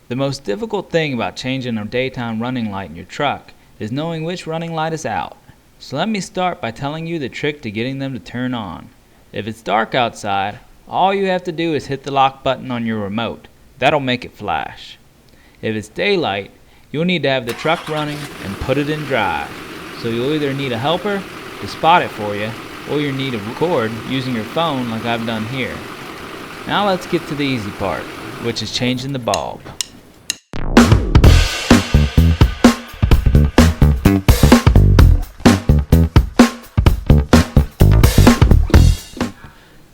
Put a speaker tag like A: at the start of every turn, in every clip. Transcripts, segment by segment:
A: The most difficult thing about changing a daytime running light in your truck is knowing which running light is out. So let me start by telling you the trick to getting them to turn on. If it's dark outside, all you have to do is hit the lock button on your remote. That'll make it flash. If it's daylight, you'll need to have the truck running and put it in drive. So you'll either need a helper to spot it for you, or you'll need to record using your phone like I've done here. Now let's get to the easy part, which is changing the bulb.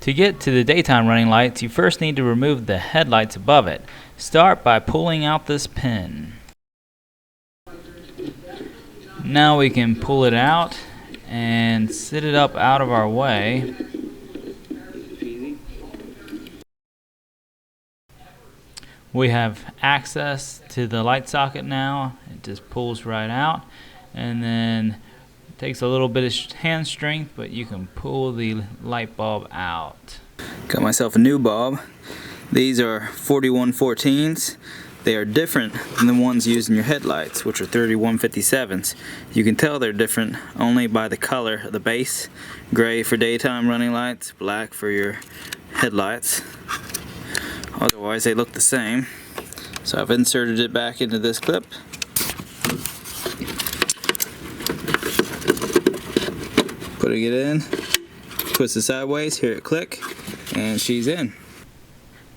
A: To get to the daytime running lights, you first need to remove the headlights above it. Start by pulling out this pin. Now we can pull it out and sit it up out of our way. We have access to the light socket now. It just pulls right out, and then it takes a little bit of hand strength, but you can pull the light bulb out. Got myself a new bulb. These are 4114s. They are different than the ones used in your headlights, which are 3157s. You can tell they're different only by the color of the base. Gray for daytime running lights, black for your headlights. Otherwise they look the same. So I've inserted it back into this clip. Putting it in, twist it sideways, hear it click, and she's in.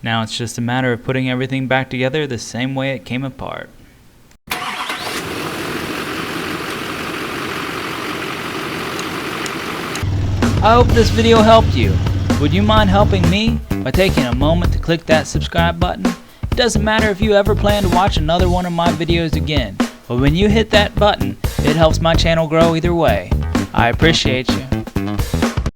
A: Now it's just a matter of putting everything back together the same way it came apart. I hope this video helped you. Would you mind helping me by taking a moment to click that subscribe button? It doesn't matter if you ever plan to watch another one of my videos again, but when you hit that button, it helps my channel grow either way. I appreciate you.